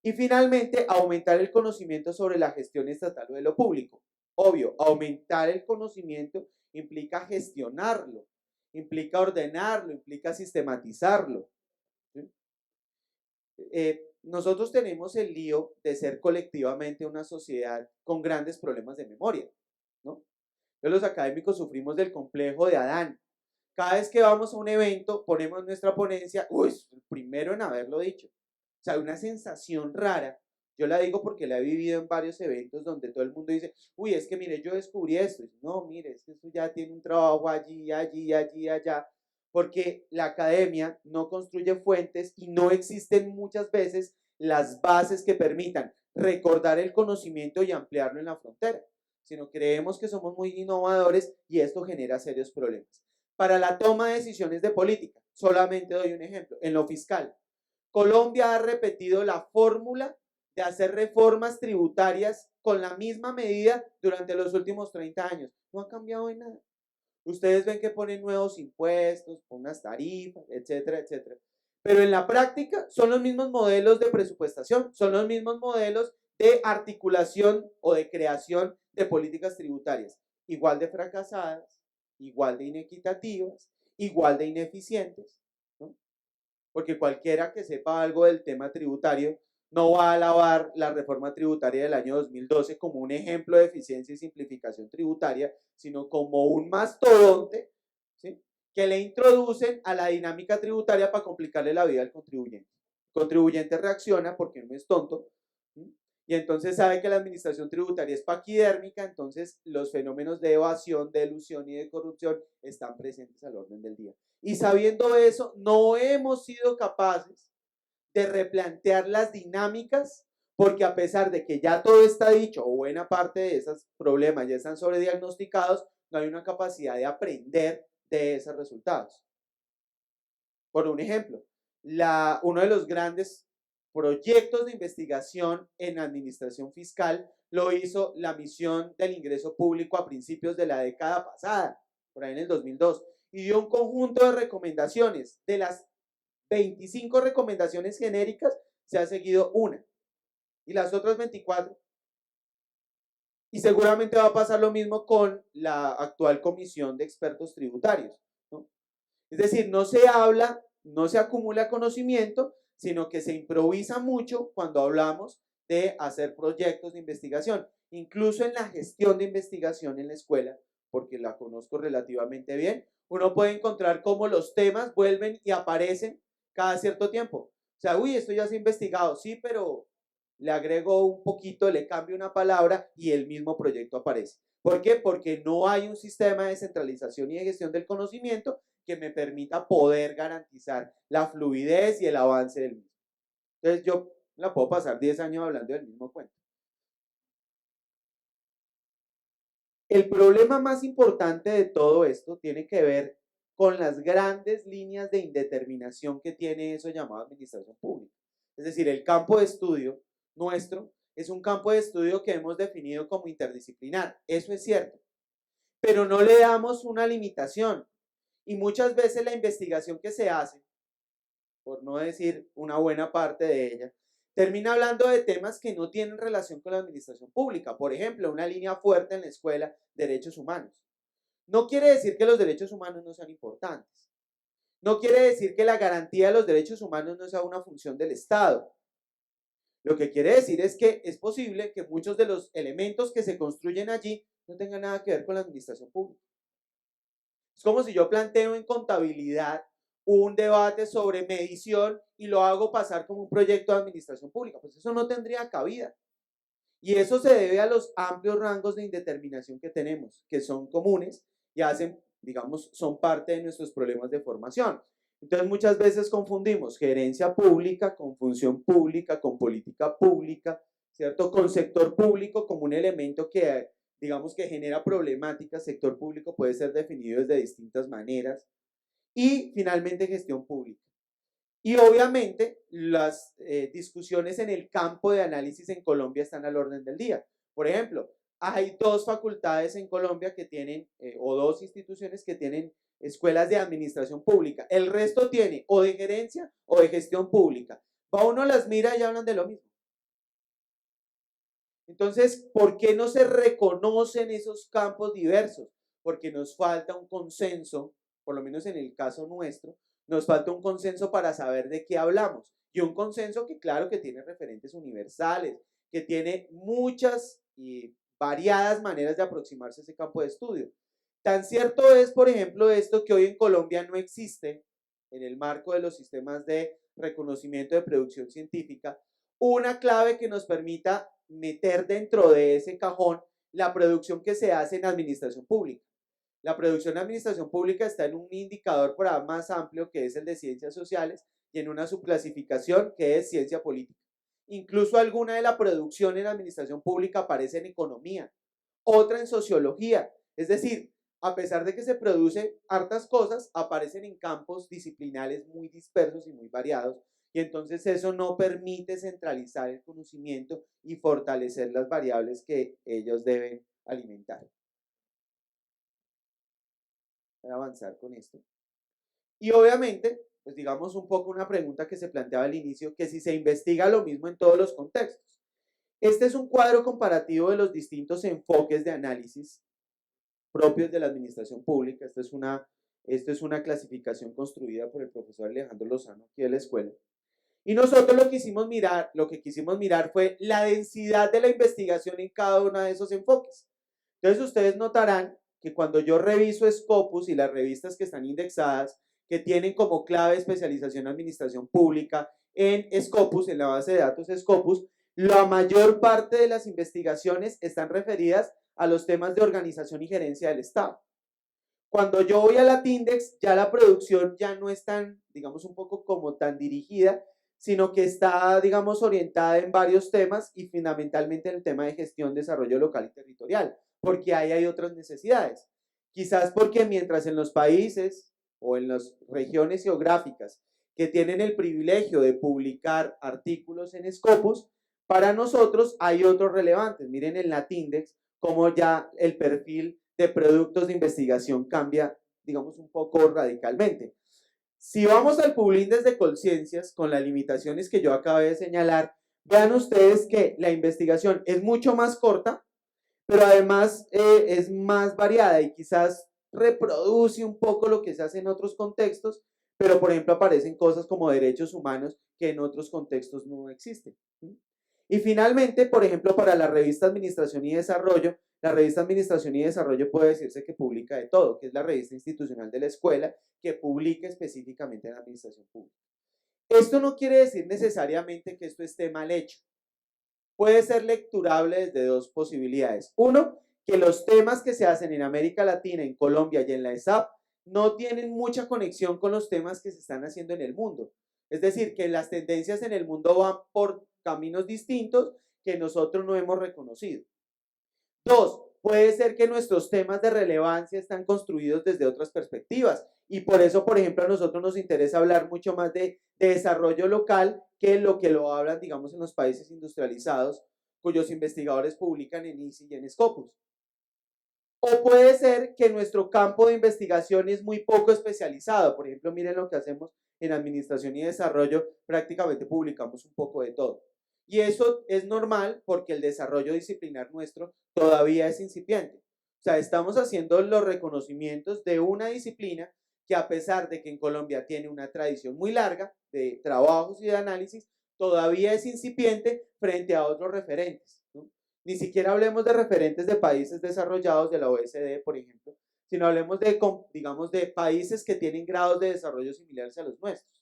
Y finalmente, aumentar el conocimiento sobre la gestión estatal o de lo público. Obvio, aumentar el conocimiento implica gestionarlo, implica ordenarlo, implica sistematizarlo. ¿Sí? Nosotros tenemos el lío de ser colectivamente una sociedad con grandes problemas de memoria, ¿no? Entonces, los académicos sufrimos del complejo de Adán. Cada vez que vamos a un evento, ponemos nuestra ponencia, uy, el primero en haberlo dicho. O sea, una sensación rara. Yo la digo porque la he vivido en varios eventos donde todo el mundo dice, uy, es que mire, yo descubrí esto. Y no, mire, es que esto ya tiene un trabajo allí, allí, allí, allá. Porque la academia no construye fuentes y no existen muchas veces las bases que permitan recordar el conocimiento y ampliarlo en la frontera, sino creemos que somos muy innovadores y esto genera serios problemas. Para la toma de decisiones de política, solamente doy un ejemplo, en lo fiscal, Colombia ha repetido la fórmula de hacer reformas tributarias con la misma medida durante los últimos 30 años. No ha cambiado en nada. Ustedes ven que ponen nuevos impuestos, unas tarifas, etcétera, etcétera. Pero en la práctica son los mismos modelos de presupuestación, son los mismos modelos de articulación o de creación de políticas tributarias, igual de fracasadas, igual de inequitativas, igual de ineficientes, ¿no? Porque cualquiera que sepa algo del tema tributario no va a alabar la reforma tributaria del año 2012 como un ejemplo de eficiencia y simplificación tributaria, sino como un mastodonte, ¿sí?, que le introducen a la dinámica tributaria para complicarle la vida al contribuyente. El contribuyente reacciona porque no es tonto, ¿sí?, y entonces sabe que la administración tributaria es paquidérmica, entonces los fenómenos de evasión, de elusión y de corrupción están presentes al orden del día. Y sabiendo eso, no hemos sido capaces de replantear las dinámicas, porque a pesar de que ya todo está dicho, o buena parte de esos problemas ya están sobrediagnosticados, no hay una capacidad de aprender de esos resultados. Por un ejemplo, uno de los grandes proyectos de investigación en administración fiscal lo hizo la misión del ingreso público a principios de la década pasada, por ahí en el 2002, y dio un conjunto de recomendaciones. De las 25 recomendaciones genéricas, se ha seguido una, y las otras 24. Y seguramente va a pasar lo mismo con la actual comisión de expertos tributarios, ¿no? Es decir, no se habla, no se acumula conocimiento, sino que se improvisa mucho cuando hablamos de hacer proyectos de investigación. Incluso en la gestión de investigación en la escuela, porque la conozco relativamente bien, uno puede encontrar cómo los temas vuelven y aparecen cada cierto tiempo. O sea, uy, esto ya se ha investigado, sí, pero le agrego un poquito, le cambio una palabra y el mismo proyecto aparece. ¿Por qué? Porque no hay un sistema de centralización y de gestión del conocimiento que me permita poder garantizar la fluidez y el avance del mismo. Entonces yo la puedo pasar 10 años hablando del mismo cuento. El problema más importante de todo esto tiene que ver con las grandes líneas de indeterminación que tiene eso llamado administración pública. Es decir, el campo de estudio nuestro es un campo de estudio que hemos definido como interdisciplinar. Eso es cierto. Pero no le damos una limitación. Y muchas veces la investigación que se hace, por no decir una buena parte de ella, termina hablando de temas que no tienen relación con la administración pública. Por ejemplo, una línea fuerte en la escuela, derechos humanos. No quiere decir que los derechos humanos no sean importantes. No quiere decir que la garantía de los derechos humanos no sea una función del Estado. Lo que quiere decir es que es posible que muchos de los elementos que se construyen allí no tengan nada que ver con la administración pública. Es como si yo planteo en contabilidad un debate sobre medición y lo hago pasar como un proyecto de administración pública. Pues eso no tendría cabida. Y eso se debe a los amplios rangos de indeterminación que tenemos, que son comunes y hacen, digamos, son parte de nuestros problemas de formación. Entonces muchas veces confundimos gerencia pública con función pública, con política pública, ¿cierto? Con sector público como un elemento que, digamos, que genera problemáticas. Sector público puede ser definido de distintas maneras. Y finalmente gestión pública. Y obviamente las discusiones en el campo de análisis en Colombia están al orden del día. Por ejemplo, hay 2 facultades en Colombia que tienen, o 2 instituciones que tienen escuelas de administración pública. El resto tiene o de gerencia o de gestión pública. Va uno las mira y hablan de lo mismo. Entonces, ¿por qué no se reconocen esos campos diversos? Porque nos falta un consenso, por lo menos en el caso nuestro, nos falta un consenso para saber de qué hablamos. Y un consenso que claro que tiene referentes universales, que tiene muchas y variadas maneras de aproximarse a ese campo de estudio. Tan cierto es, por ejemplo, esto que hoy en Colombia no existe, en el marco de los sistemas de reconocimiento de producción científica, una clave que nos permita meter dentro de ese cajón la producción que se hace en administración pública. La producción de administración pública está en un indicador por ahí más amplio que es el de ciencias sociales y en una subclasificación que es ciencia política. Incluso alguna de la producción en administración pública aparece en economía, otra en sociología. Es decir, a pesar de que se producen hartas cosas, aparecen en campos disciplinales muy dispersos y muy variados. Y entonces eso no permite centralizar el conocimiento y fortalecer las variables que ellos deben alimentar. Voy a avanzar con esto. Y obviamente, pues digamos un poco una pregunta que se planteaba al inicio, que si se investiga lo mismo en todos los contextos. Este es un cuadro comparativo de los distintos enfoques de análisis propios de la administración pública. Esto es una clasificación construida por el profesor Alejandro Lozano aquí de la escuela. Y nosotros lo que quisimos mirar fue la densidad de la investigación en cada uno de esos enfoques. Entonces ustedes notarán que cuando yo reviso Scopus y las revistas que están indexadas, que tienen como clave especialización en administración pública en Scopus, en la base de datos Scopus, la mayor parte de las investigaciones están referidas a los temas de organización y gerencia del Estado. Cuando yo voy a la Tindex, ya la producción ya no es tan, digamos, un poco como tan dirigida, sino que está, digamos, orientada en varios temas y fundamentalmente en el tema de gestión, desarrollo local y territorial, porque ahí hay otras necesidades. Quizás porque mientras en los países o en las regiones geográficas que tienen el privilegio de publicar artículos en Scopus, para nosotros hay otros relevantes. Miren en la Tindex cómo ya el perfil de productos de investigación cambia, digamos, un poco radicalmente. Si vamos al Publindix de Colciencias, con las limitaciones que yo acabé de señalar, vean ustedes que la investigación es mucho más corta, pero además es más variada y quizás reproduce un poco lo que se hace en otros contextos, pero por ejemplo aparecen cosas como derechos humanos que en otros contextos no existen. Y finalmente, por ejemplo, para la revista Administración y Desarrollo, la revista Administración y Desarrollo puede decirse que publica de todo, que es la revista institucional de la escuela, que publica específicamente en administración pública. Esto no quiere decir necesariamente que esto esté mal hecho. Puede ser lecturable desde dos posibilidades. Uno, que los temas que se hacen en América Latina, en Colombia y en la ESAP no tienen mucha conexión con los temas que se están haciendo en el mundo. Es decir, que las tendencias en el mundo van por caminos distintos que nosotros no hemos reconocido. Dos, puede ser que nuestros temas de relevancia están construidos desde otras perspectivas y por eso, por ejemplo, a nosotros nos interesa hablar mucho más de desarrollo local que lo hablan, digamos, en los países industrializados, cuyos investigadores publican en ICI y en Scopus. O puede ser que nuestro campo de investigación es muy poco especializado. Por ejemplo, miren lo que hacemos en administración y desarrollo, prácticamente publicamos un poco de todo. Y eso es normal porque el desarrollo disciplinar nuestro todavía es incipiente. O sea, estamos haciendo los reconocimientos de una disciplina que a pesar de que en Colombia tiene una tradición muy larga de trabajos y de análisis, todavía es incipiente frente a otros referentes, ¿no? Ni siquiera hablemos de referentes de países desarrollados de la OECD, por ejemplo, sino hablemos de, digamos, de países que tienen grados de desarrollo similares a los nuestros.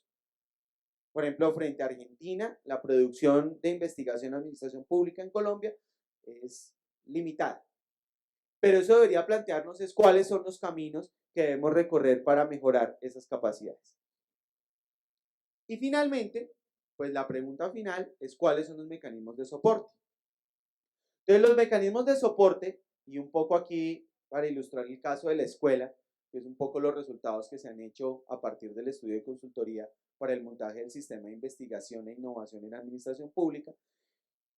Por ejemplo, frente a Argentina, la producción de investigación en administración pública en Colombia es limitada. Pero eso debería plantearnos es cuáles son los caminos que debemos recorrer para mejorar esas capacidades. Y finalmente, pues la pregunta final es cuáles son los mecanismos de soporte. Entonces, los mecanismos de soporte, y un poco aquí para ilustrar el caso de la escuela, que es un poco los resultados que se han hecho a partir del estudio de consultoría para el montaje del sistema de investigación e innovación en administración pública.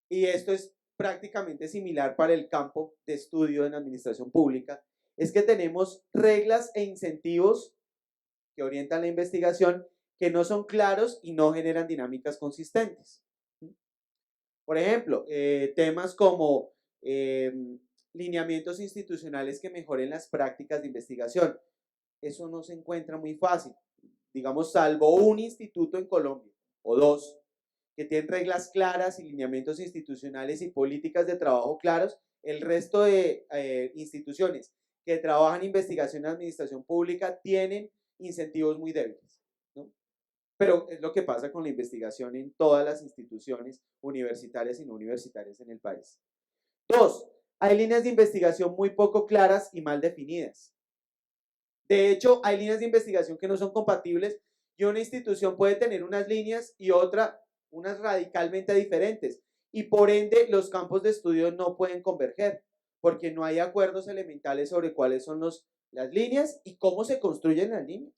Y esto es prácticamente similar para el campo de estudio en administración pública, es que tenemos reglas e incentivos que orientan la investigación que no son claros y no generan dinámicas consistentes. Por ejemplo, temas como lineamientos institucionales que mejoren las prácticas de investigación. Eso no se encuentra muy fácil. Digamos, salvo un instituto en Colombia o dos que tienen reglas claras y lineamientos institucionales y políticas de trabajo claros, el resto de instituciones que trabajan en investigación en administración pública tienen incentivos muy débiles, ¿no? Pero es lo que pasa con la investigación en todas las instituciones universitarias y no universitarias en el país. Dos, hay líneas de investigación muy poco claras y mal definidas. De hecho, hay líneas de investigación que no son compatibles y una institución puede tener unas líneas y otra unas radicalmente diferentes. Y por ende, los campos de estudio no pueden converger porque no hay acuerdos elementales sobre cuáles son las líneas y cómo se construyen las líneas.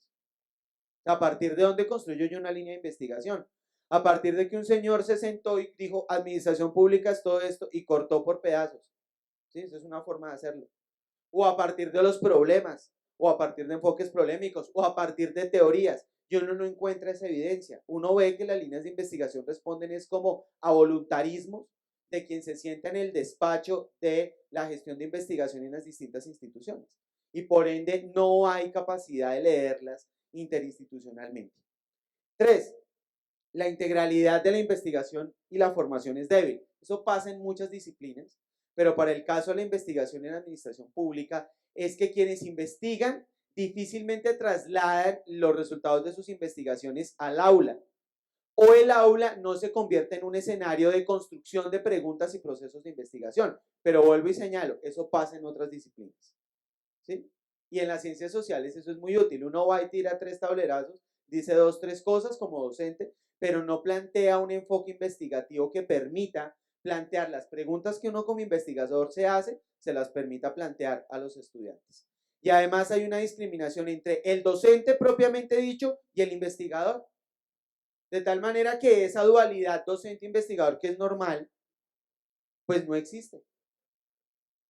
A partir de dónde construyo yo una línea de investigación. a partir de que un señor se sentó y dijo, administración pública es todo esto, y cortó por pedazos. ¿Sí? Esa es una forma de hacerlo. O a partir de los problemas, o a partir de enfoques polémicos, o a partir de teorías. Y uno no encuentra esa evidencia. Uno ve que las líneas de investigación responden es como a voluntarismos de quien se sienta en el despacho de la gestión de investigación en las distintas instituciones. Y por ende no hay capacidad de leerlas interinstitucionalmente. 3. La integralidad de la investigación y la formación es débil. Eso pasa en muchas disciplinas, pero para el caso de la investigación en administración pública es que quienes investigan difícilmente trasladan los resultados de sus investigaciones al aula, o el aula no se convierte en un escenario de construcción de preguntas y procesos de investigación. Pero vuelvo y señalo, eso pasa en otras disciplinas, ¿sí? Y en las ciencias sociales eso es muy útil. Uno va y tira 3 tablerazos, dice 2, 3 cosas como docente, pero no plantea un enfoque investigativo que permita plantear las preguntas que uno como investigador se hace, se las permita plantear a los estudiantes. Y además hay una discriminación entre el docente propiamente dicho y el investigador. De tal manera que esa dualidad docente-investigador que es normal, pues no existe.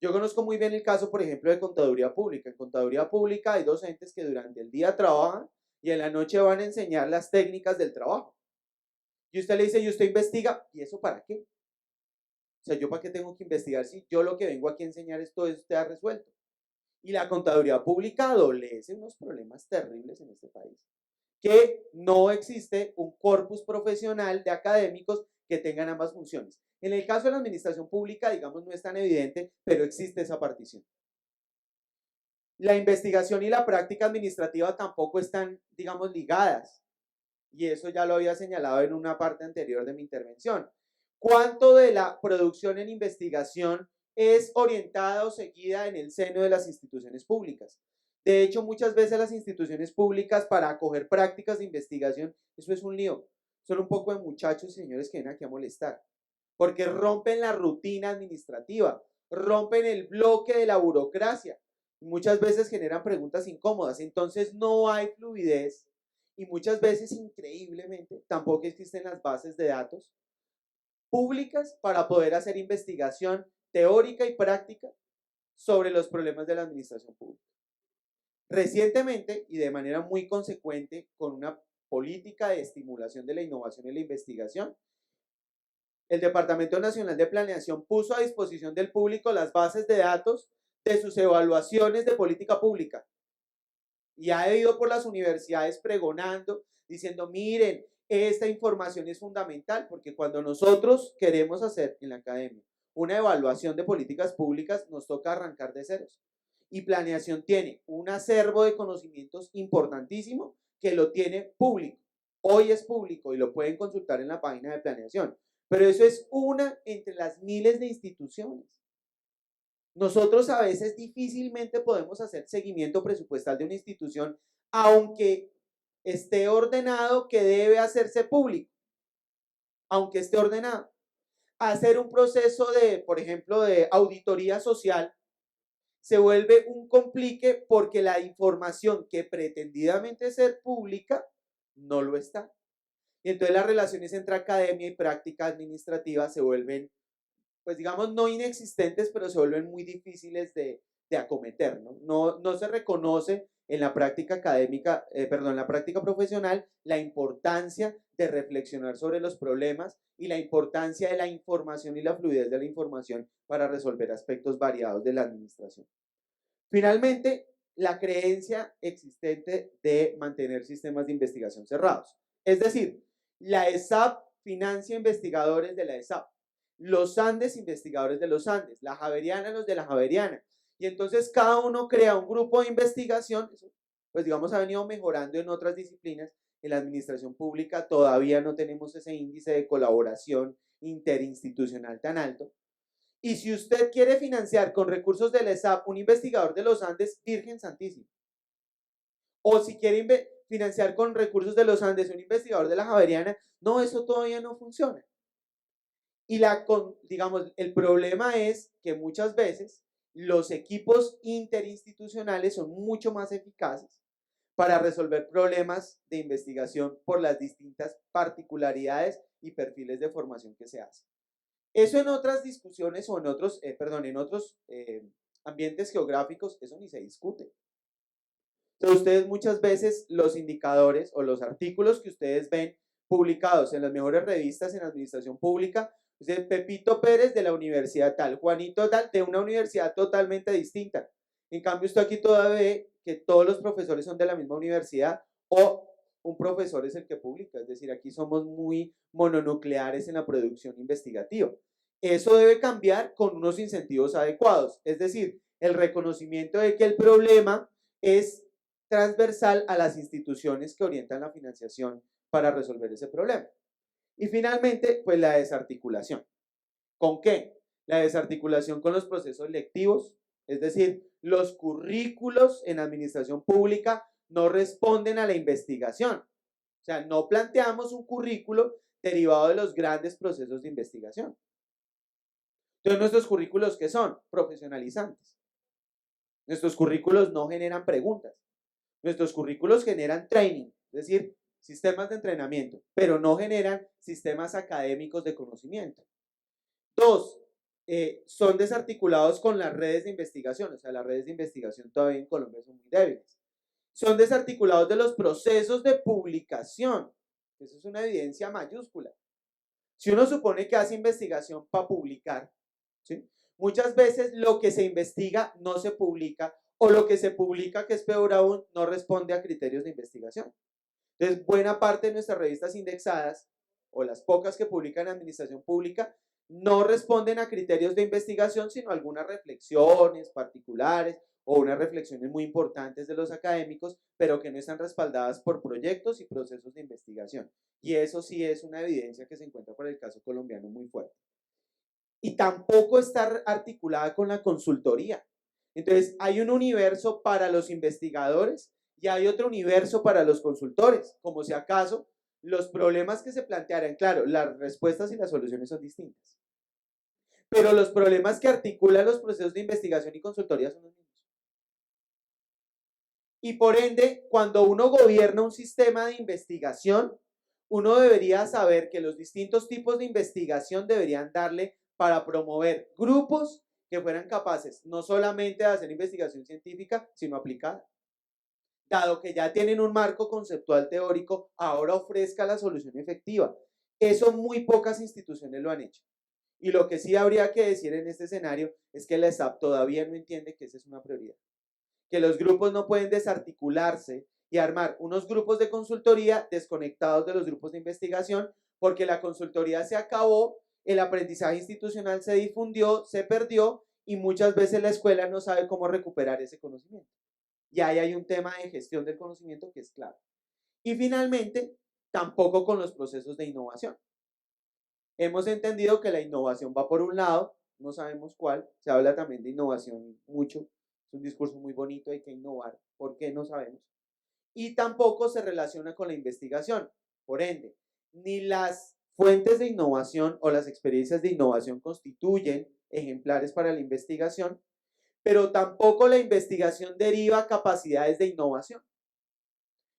Yo conozco muy bien el caso, por ejemplo, de contaduría pública. En contaduría pública hay docentes que durante el día trabajan y en la noche van a enseñar las técnicas del trabajo. Y usted le dice, ¿y usted investiga? ¿Y eso para qué? O sea, ¿yo para qué tengo que investigar si yo lo que vengo aquí a enseñar es todo eso usted ha resuelto? Y la contaduría pública adolece unos problemas terribles en este país. Que no existe un corpus profesional de académicos que tengan ambas funciones. En el caso de la administración pública, digamos, no es tan evidente, pero existe esa partición. La investigación y la práctica administrativa tampoco están, digamos, ligadas. Y eso ya lo había señalado en una parte anterior de mi intervención. ¿Cuánto de la producción en investigación es orientada o seguida en el seno de las instituciones públicas? De hecho, muchas veces las instituciones públicas para acoger prácticas de investigación, eso es un lío. Son un poco de muchachos y señores que vienen aquí a molestar, porque rompen la rutina administrativa, rompen el bloque de la burocracia, y muchas veces generan preguntas incómodas, entonces no hay fluidez y muchas veces, increíblemente, tampoco existen las bases de datos públicas para poder hacer investigación teórica y práctica sobre los problemas de la administración pública. Recientemente, y de manera muy consecuente, con una política de estimulación de la innovación y la investigación, el Departamento Nacional de Planeación puso a disposición del público las bases de datos de sus evaluaciones de política pública. Y ha ido por las universidades pregonando, diciendo, miren, esta información es fundamental, porque cuando nosotros queremos hacer en la academia una evaluación de políticas públicas, nos toca arrancar de ceros. Y planeación tiene un acervo de conocimientos importantísimo que lo tiene público. Hoy es público y lo pueden consultar en la página de planeación. Pero eso es una entre las miles de instituciones. Nosotros a veces difícilmente podemos hacer seguimiento presupuestal de una institución, aunque esté ordenado que debe hacerse público, aunque esté ordenado. Hacer un proceso de, por ejemplo, de auditoría social se vuelve un complique porque la información que pretendidamente ser pública no lo está. Y entonces las relaciones entre academia y práctica administrativa se vuelven, pues digamos, no inexistentes, pero se vuelven muy difíciles de acometer, ¿no? No se reconoce en la práctica académica, en la práctica profesional, la importancia de reflexionar sobre los problemas y la importancia de la información y la fluidez de la información para resolver aspectos variados de la administración. Finalmente, la creencia existente de mantener sistemas de investigación cerrados. Es decir, la ESAP financia investigadores de la ESAP, los Andes investigadores de los Andes, la Javeriana los de la Javeriana. Y entonces cada uno crea un grupo de investigación, pues digamos ha venido mejorando en otras disciplinas. En la administración pública todavía no tenemos ese índice de colaboración interinstitucional tan alto. Y si usted quiere financiar con recursos del ESAP un investigador de los Andes, Virgen Santísima. O si quiere financiar con recursos de los Andes un investigador de la Javeriana, no, eso todavía no funciona. Y digamos, el problema es que muchas veces los equipos interinstitucionales son mucho más eficaces para resolver problemas de investigación por las distintas particularidades y perfiles de formación que se hacen. Eso en otras discusiones o en otros, ambientes geográficos, eso ni se discute. Entonces, ustedes muchas veces los indicadores o los artículos que ustedes ven publicados en las mejores revistas en administración pública, ustedes, Pepito Pérez de la universidad tal, Juanito tal, de una universidad totalmente distinta. En cambio, usted aquí todavía ve que todos los profesores son de la misma universidad o un profesor es el que publica. Es decir, aquí somos muy mononucleares en la producción investigativa. Eso debe cambiar con unos incentivos adecuados. Es decir, el reconocimiento de que el problema es transversal a las instituciones que orientan la financiación para resolver ese problema. Y finalmente, pues la desarticulación. ¿Con qué? La desarticulación con los procesos lectivos, es decir, los currículos en administración pública no responden a la investigación. O sea, no planteamos un currículo derivado de los grandes procesos de investigación. Entonces, nuestros currículos, ¿qué son? Profesionalizantes. Nuestros currículos no generan preguntas. Nuestros currículos generan training, es decir, sistemas de entrenamiento, pero no generan sistemas académicos de conocimiento. Dos, son desarticulados con las redes de investigación, o sea, las redes de investigación todavía en Colombia son muy débiles. Son desarticulados de los procesos de publicación, eso es una evidencia mayúscula. Si uno supone que hace investigación para publicar, ¿sí? Muchas veces lo que se investiga no se publica o lo que se publica, que es peor aún, no responde a criterios de investigación. Entonces, buena parte de nuestras revistas indexadas o las pocas que publican en administración pública no responden a criterios de investigación, sino a algunas reflexiones particulares o unas reflexiones muy importantes de los académicos, pero que no están respaldadas por proyectos y procesos de investigación. Y eso sí es una evidencia que se encuentra por el caso colombiano muy fuerte. Y tampoco está articulada con la consultoría. Entonces, hay un universo para los investigadores y hay otro universo para los consultores, como si acaso los problemas que se plantearan, claro, las respuestas y las soluciones son distintas, pero los problemas que articulan los procesos de investigación y consultoría son los mismos. Y por ende, cuando uno gobierna un sistema de investigación, uno debería saber que los distintos tipos de investigación deberían darle para promover grupos que fueran capaces no solamente de hacer investigación científica, sino aplicada. Dado que ya tienen un marco conceptual teórico, ahora ofrezca la solución efectiva. Eso muy pocas instituciones lo han hecho. Y lo que sí habría que decir en este escenario es que la SAP todavía no entiende que esa es una prioridad. Que los grupos no pueden desarticularse y armar unos grupos de consultoría desconectados de los grupos de investigación, porque la consultoría se acabó, el aprendizaje institucional se difundió, se perdió y muchas veces la escuela no sabe cómo recuperar ese conocimiento. Y ahí hay un tema de gestión del conocimiento que es clave. Y finalmente, tampoco con los procesos de innovación. Hemos entendido que la innovación va por un lado, no sabemos cuál, se habla también de innovación mucho, es un discurso muy bonito, hay que innovar, ¿por qué? No sabemos. Y tampoco se relaciona con la investigación, por ende, ni las fuentes de innovación o las experiencias de innovación constituyen ejemplares para la investigación, pero tampoco la investigación deriva capacidades de innovación.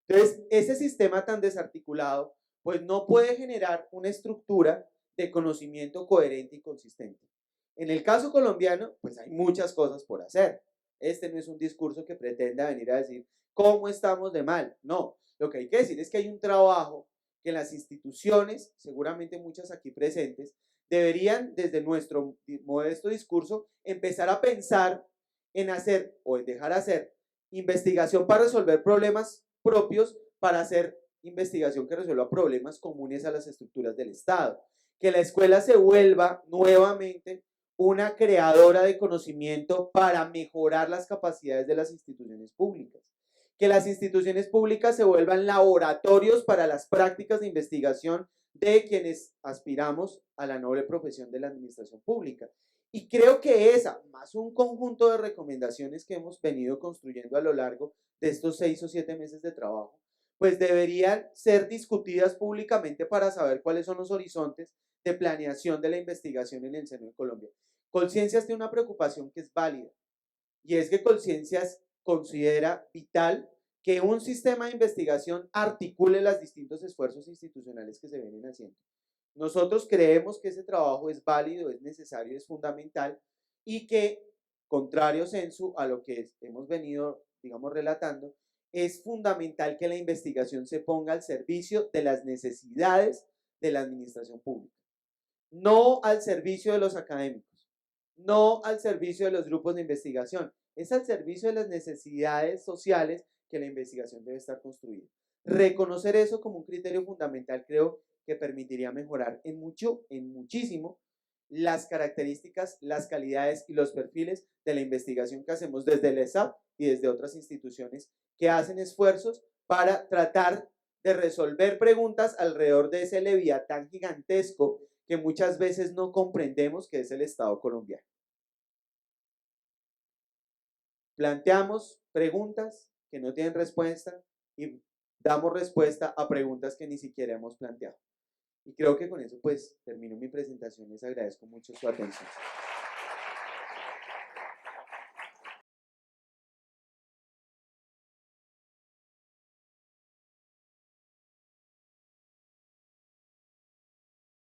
Entonces, ese sistema tan desarticulado, pues no puede generar una estructura de conocimiento coherente y consistente. En el caso colombiano, pues hay muchas cosas por hacer. Este no es un discurso que pretenda venir a decir cómo estamos de mal. No, lo que hay que decir es que hay un trabajo que las instituciones, seguramente muchas aquí presentes, deberían, desde nuestro modesto discurso, empezar a pensar en hacer o en dejar hacer investigación para resolver problemas propios, para hacer investigación que resuelva problemas comunes a las estructuras del Estado. Que la escuela se vuelva nuevamente una creadora de conocimiento para mejorar las capacidades de las instituciones públicas. Que las instituciones públicas se vuelvan laboratorios para las prácticas de investigación de quienes aspiramos a la noble profesión de la administración pública. Y creo que esa, más un conjunto de recomendaciones que hemos venido construyendo a lo largo de estos 6 o 7 meses de trabajo, pues deberían ser discutidas públicamente para saber cuáles son los horizontes de planeación de la investigación en el seno de Colombia. Colciencias tiene una preocupación que es válida, y es que Colciencias considera vital que un sistema de investigación articule los distintos esfuerzos institucionales que se vienen haciendo. Nosotros creemos que ese trabajo es válido, es necesario, es fundamental y que, contrario sensu a lo que hemos venido, digamos, relatando, es fundamental que la investigación se ponga al servicio de las necesidades de la administración pública, no al servicio de los académicos, no al servicio de los grupos de investigación, es al servicio de las necesidades sociales que la investigación debe estar construida. Reconocer eso como un criterio fundamental creo que permitiría mejorar en muchísimo las características, las calidades y los perfiles de la investigación que hacemos desde el ESAP y desde otras instituciones que hacen esfuerzos para tratar de resolver preguntas alrededor de ese leviatán gigantesco que muchas veces no comprendemos, que es el Estado colombiano. Planteamos preguntas que no tienen respuesta y damos respuesta a preguntas que ni siquiera hemos planteado. Y creo que con eso pues termino mi presentación. Les agradezco mucho su atención.